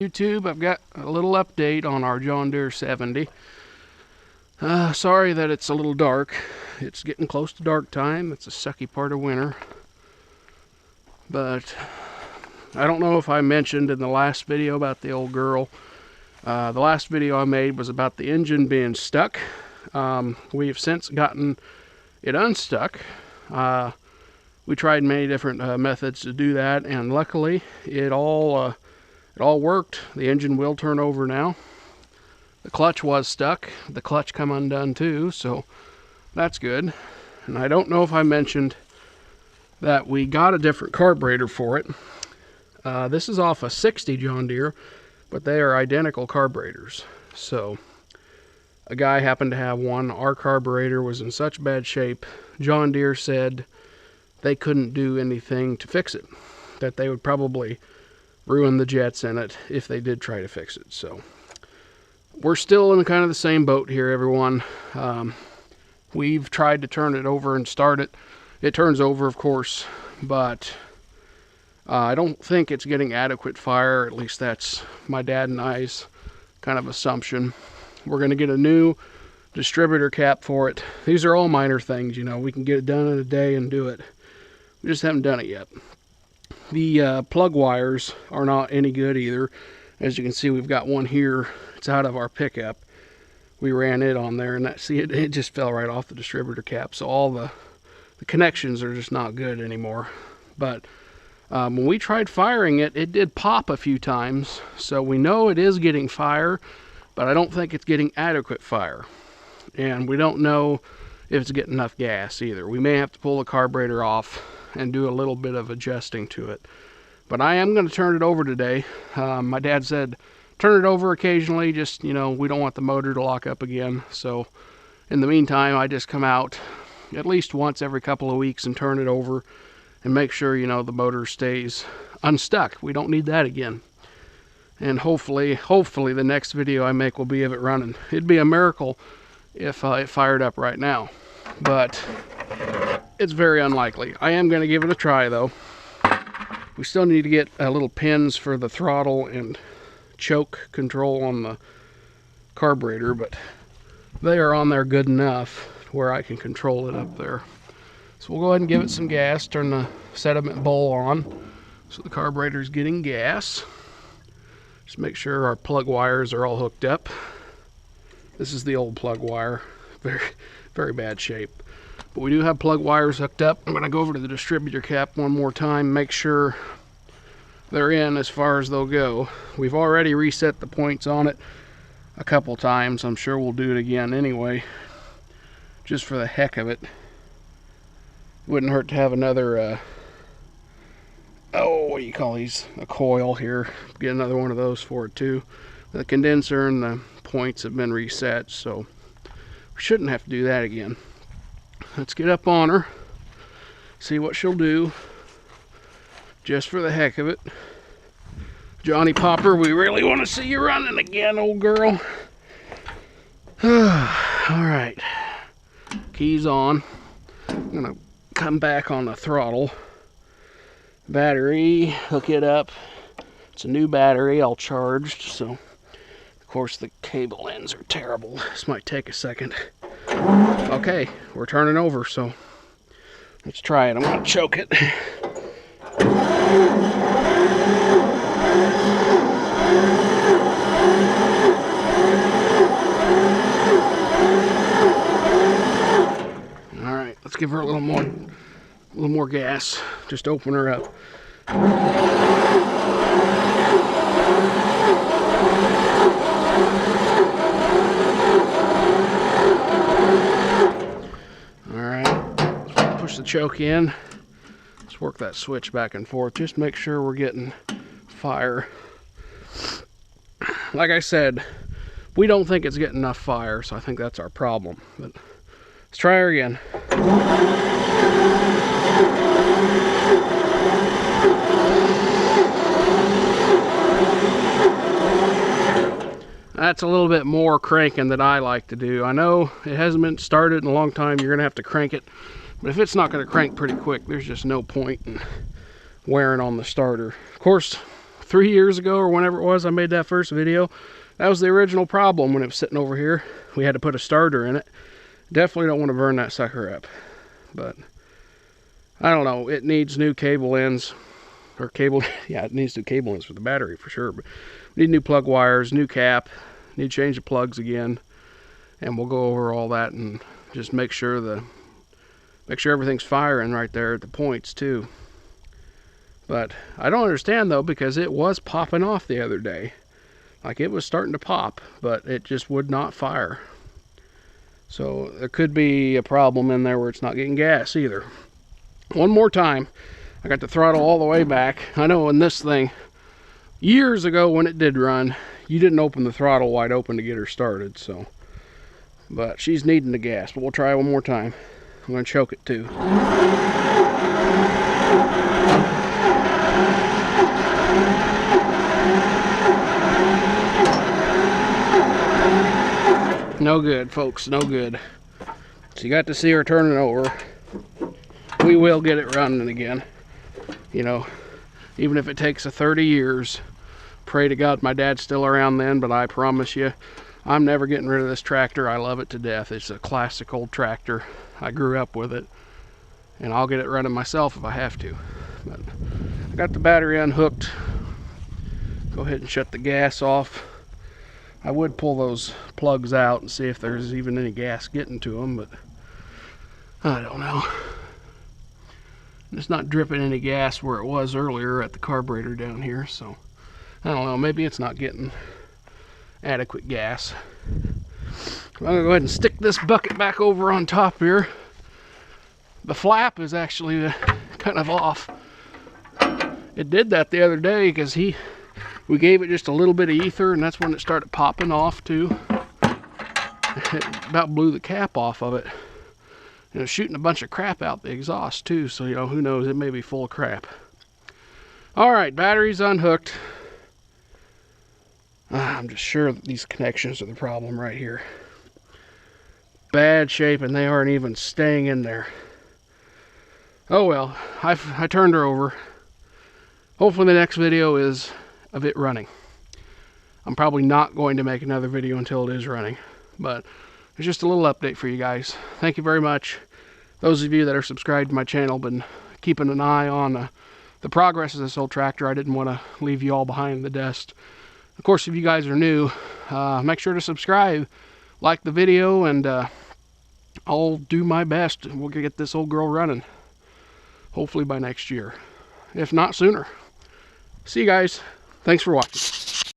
YouTube, I've got a little update on our John Deere 70. Sorry that it's a little dark. It's getting close to dark time. It's a sucky part of winter. But I don't know if I mentioned in the last video about the old girl. The last video I made was about the engine being stuck. We have since gotten it unstuck. We tried many different methods to do that, and luckily it all worked. The engine will turn over now. The clutch was stuck. The clutch come undone too, so that's good. And I don't know if I mentioned that we got a different carburetor for it. This is off a 60 John Deere, but they are identical carburetors. So a guy happened to have one. Our carburetor was in such bad shape, John Deere said they couldn't do anything to fix it, that they would probably ruin the jets in it if they did try to fix it. So we're still in kind of the same boat here, everyone. We've tried to turn it over and start it. It turns over, of course, but I don't think it's getting adequate fire. At least that's my dad and I's kind of assumption. We're going to get a new distributor cap for it. These are all minor things, you know. We can get it done in a day and do it. We just haven't done it yet. The plug wires are not any good either. As you can see, we've got one here. It's out of our pickup. We ran it on there, and it just fell right off the distributor cap. So all the connections are just not good anymore. But when we tried firing it, it did pop a few times. So we know it is getting fire, but I don't think it's getting adequate fire. And we don't know if it's getting enough gas either. We may have to pull the carburetor off and do a little bit of adjusting to it. But I am going to turn it over today. My dad said turn it over occasionally, just, you know, we don't want the motor to lock up again. So in the meantime, I just come out at least once every couple of weeks and turn it over and make sure, you know, the motor stays unstuck. We don't need that again. And hopefully the next video I make will be of it running. It'd be a miracle if it fired up right now, but it's very unlikely. I am going to give it a try though. We still need to get little pins for the throttle and choke control on the carburetor, but they are on there good enough where I can control it up there. So we'll go ahead and give it some gas, turn the sediment bowl on so the carburetor is getting gas. Just make sure our plug wires are all hooked up. This is the old plug wire, very bad shape. But we do have plug wires hooked up. I'm going to go over to the distributor cap one more time, make sure they're in as far as they'll go. We've already reset the points on it a couple times. I'm sure we'll do it again anyway, just for the heck of it. Wouldn't hurt to have another, what do you call these? A coil here. Get another one of those for it too. The condenser and the points have been reset, so we shouldn't have to do that again. Let's get up on her, see what she'll do, just for the heck of it. Johnny Popper, we really want to see you running again, old girl. Alright, keys on. I'm going to come back on the throttle. Battery, hook it up. It's a new battery, all charged, so of course the cable ends are terrible. This might take a second. Okay, we're turning over, so let's try it. I'm going to choke it. Alright, let's give her a little more gas. Just open her up. Push the choke in. Let's work that switch back and forth. Just make sure we're getting fire. Like I said, we don't think it's getting enough fire, so I think that's our problem. But let's try her again. That's a little bit more cranking than I like to do. I know it hasn't been started in a long time. You're gonna have to crank it. But if it's not going to crank pretty quick, there's just no point in wearing on the starter. Of course, 3 years ago or whenever it was I made that first video. That was the original problem when it was sitting over here. We had to put a starter in it. Definitely don't want to burn that sucker up. But I don't know, it needs new cable ends. Or cable, yeah, it needs new cable ends for the battery for sure. But we need new plug wires, new cap, need to change the plugs again. And we'll go over all that and just make sure everything's firing right there at the points too. But I don't understand though, because it was popping off the other day. Like it was starting to pop, but it just would not fire. So there could be a problem in there where it's not getting gas either. One more time. I got the throttle all the way back. I know in this thing, years ago when it did run, you didn't open the throttle wide open to get her started, so. But she's needing the gas, but we'll try one more time. I'm gonna choke it too. No good, folks, no good. So you got to see her turning over. We will get it running again. You know, even if it takes 30 years. Pray to God my dad's still around then, but I promise you, I'm never getting rid of this tractor. I love it to death. It's a classic old tractor. I grew up with it, and I'll get it running myself if I have to. But I got the battery unhooked. Go ahead and shut the gas off. I would pull those plugs out and see if there's even any gas getting to them, but I don't know. It's not dripping any gas where it was earlier at the carburetor down here, so I don't know, maybe it's not getting adequate gas. I'm gonna go ahead and stick this bucket back over on top here. The flap is actually kind of off. It did that the other day because we gave it just a little bit of ether, and that's when it started popping off too. It about blew the cap off of it. And it was shooting a bunch of crap out the exhaust too, so you know, who knows, it may be full of crap. Alright, battery's unhooked. I'm just sure that these connections are the problem right here. Bad shape, and they aren't even staying in there. Oh well, I turned her over. Hopefully the next video is of it running. I'm probably not going to make another video until it is running, but it's just a little update for you guys. Thank you very much. Those of you that are subscribed to my channel have been keeping an eye on the progress of this old tractor. I didn't want to leave you all behind in the dust. Of course, if you guys are new, make sure to subscribe, like the video, and I'll do my best. We'll get this old girl running, hopefully by next year, if not sooner. See you guys. Thanks for watching.